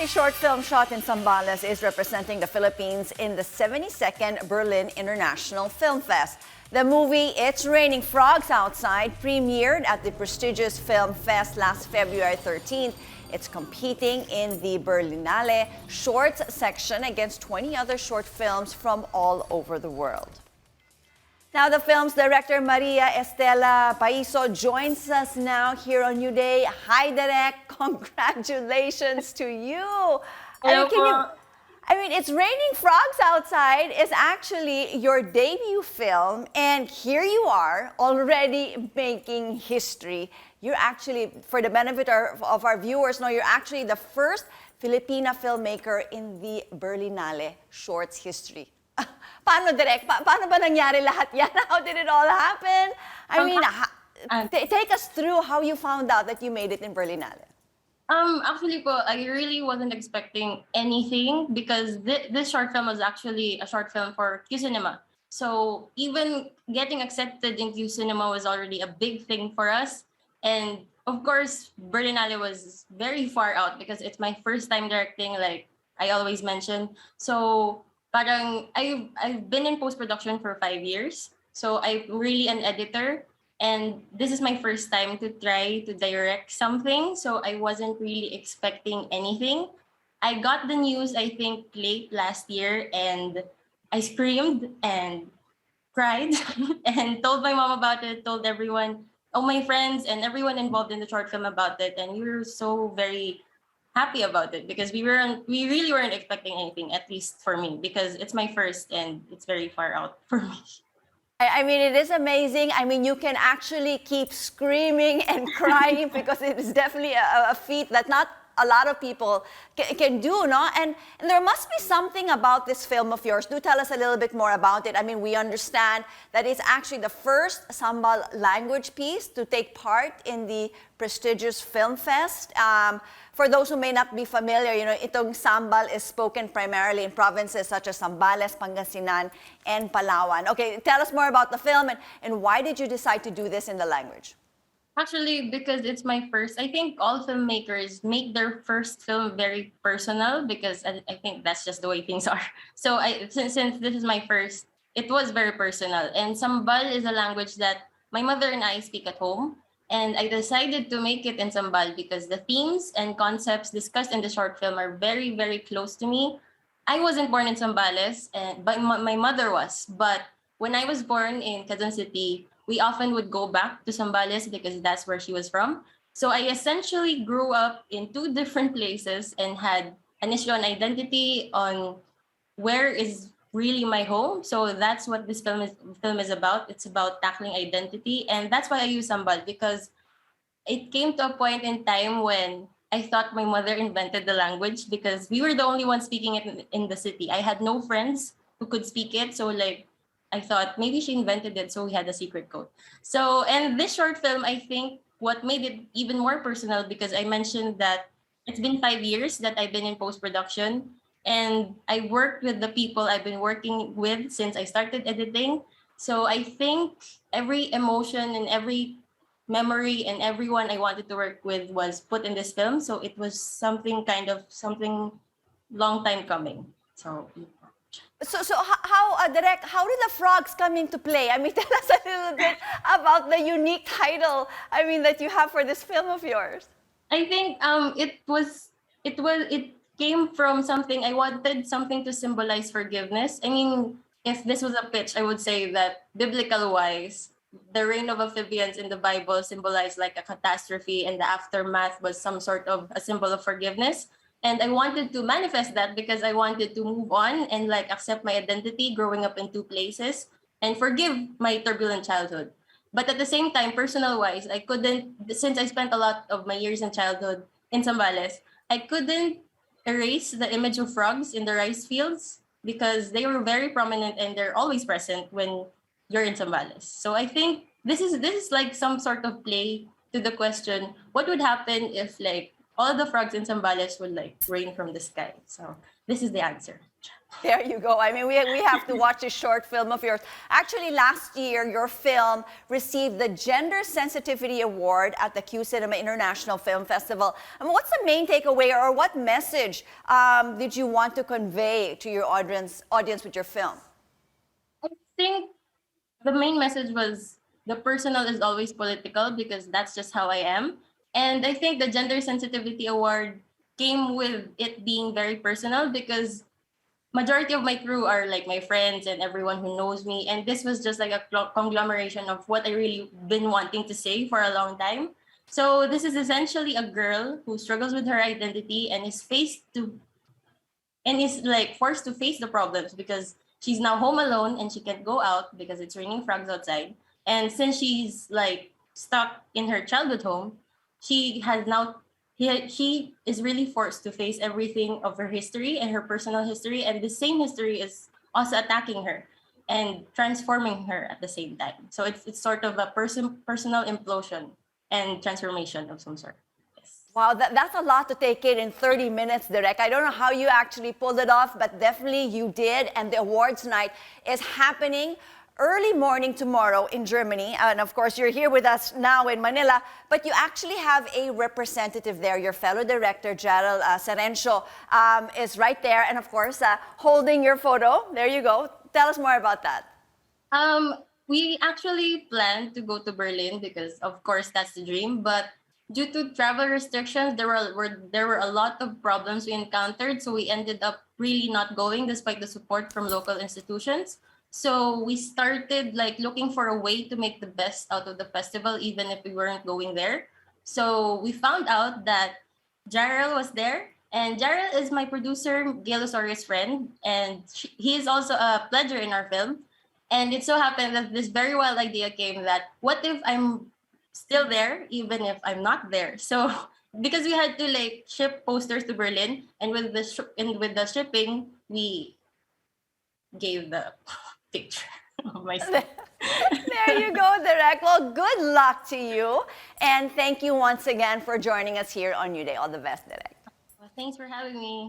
A short film shot in Zambales is representing the Philippines in the 72nd Berlin International Film Fest. The movie It's Raining Frogs Outside premiered at the prestigious film fest last February 13th. It's competing in the Berlinale shorts section against 20 other short films from all over the world. Now, the film's director, Maria Estela Paiso, joins us now here on New Day. Hi, Direk. Congratulations to you. It's Raining Frogs Outside is actually your debut film, and here you are already making history. You're actually, for the benefit of our viewers, you're actually the first Filipina filmmaker in the Berlinale shorts history. Paano, Direk? Paano ba nangyari lahat yan? How did it all happen? Take us through how you found out that you made it in Berlinale. Actually po, I really wasn't expecting anything because this short film was actually a short film for Q Cinema. So even getting accepted in Q Cinema was already a big thing for us. And of course, Berlinale was very far out because it's my first time directing, like I always mention. So parang I've been in post-production for 5 years. So I'm really an editor. And this is my first time to try to direct something. So I wasn't really expecting anything. I got the news, I think, late last year, and I screamed and cried and told my mom about it, told everyone, all my friends and everyone involved in the short film about it. And we were so very happy about it because we really weren't expecting anything, at least for me, because it's my first and it's very far out for me. It is amazing. You can actually keep screaming and crying because it is definitely a feat that not a lot of people can do, no? And there must be something about this film of yours. Do tell us a little bit more about it. We understand that it's actually the first Sambal language piece to take part in the prestigious film fest. For those who may not be familiar, itong Sambal is spoken primarily in provinces such as Zambales, Pangasinan, and Palawan. Okay, tell us more about the film and why did you decide to do this in the language? Actually, because it's my first, I think all filmmakers make their first film very personal because I think that's just the way things are. So since this is my first, it was very personal. And Sambal is a language that my mother and I speak at home. And I decided to make it in Sambal because the themes and concepts discussed in the short film are very, very close to me. I wasn't born in Zambales, but my mother was. But when I was born in Quezon City, we often would go back to Zambales because that's where she was from. So I essentially grew up in two different places and had an issue on identity on where is really my home. So that's what this film is about. It's about tackling identity. And that's why I use Sambal, because it came to a point in time when I thought my mother invented the language because we were the only ones speaking it in the city. I had no friends who could speak it. So I thought maybe she invented it, so we had a secret code. So, and this short film, I think what made it even more personal, because I mentioned that it's been 5 years that I've been in post-production, and I worked with the people I've been working with since I started editing. So I think every emotion and every memory and everyone I wanted to work with was put in this film. So it was something long time coming. So how, Direk, how did the frogs come into play? Tell us a little bit about the unique title, that you have for this film of yours. I think it came from something. I wanted something to symbolize forgiveness. If this was a pitch, I would say that biblical wise, the reign of amphibians in the Bible symbolized like a catastrophe, and the aftermath was some sort of a symbol of forgiveness. And I wanted to manifest that because I wanted to move on and accept my identity growing up in two places and forgive my turbulent childhood. But at the same time, personal wise, I couldn't, since I spent a lot of my years in childhood in Zambales, I couldn't erase the image of frogs in the rice fields because they were very prominent and they're always present when you're in Zambales. So I think this is like some sort of play to the question, what would happen if all the frogs in Zambales would like rain from the sky. So this is the answer. There you go. I mean, we have to watch a short film of yours. Actually, last year, your film received the Gender Sensitivity Award at the Q Cinema International Film Festival. I mean, what's the main takeaway, or what message did you want to convey to your audience with your film? I think the main message was the personal is always political because that's just how I am. And I think the Gender Sensitivity Award came with it being very personal because majority of my crew are like my friends and everyone who knows me. And this was just like a conglomeration of what I really been wanting to say for a long time. So this is essentially a girl who struggles with her identity and is like forced to face the problems because she's now home alone and she can't go out because it's raining frogs outside. And since she's like stuck in her childhood home, she has now she is really forced to face everything of her history and her personal history, and the same history is also attacking her and transforming her at the same time. So it's sort of a personal implosion and transformation of some sort. Yes. Wow, that's a lot to take in 30 minutes, Direk. I don't know how you actually pulled it off, but definitely you did. And the awards night is happening early morning tomorrow in Germany. And of course, you're here with us now in Manila, but you actually have a representative there. Your fellow director, Gerald Serencio, is right there. And of course, holding your photo. There you go. Tell us more about that. We actually planned to go to Berlin because, of course, that's the dream. But due to travel restrictions, there were a lot of problems we encountered. So we ended up really not going despite the support from local institutions. So we started like looking for a way to make the best out of the festival, even if we weren't going there. So we found out that Jarrell was there, and Jarrell is my producer, Gail Osorio's friend, and he is also a pledger in our film. And it so happened that this very wild idea came that what if I'm still there, even if I'm not there? So because we had to like ship posters to Berlin, and with the shipping, we gave the picture of myself. There you go, Direk. Well, good luck to you. And thank you once again for joining us here on New Day. All the best, Direk. Well, thanks for having me.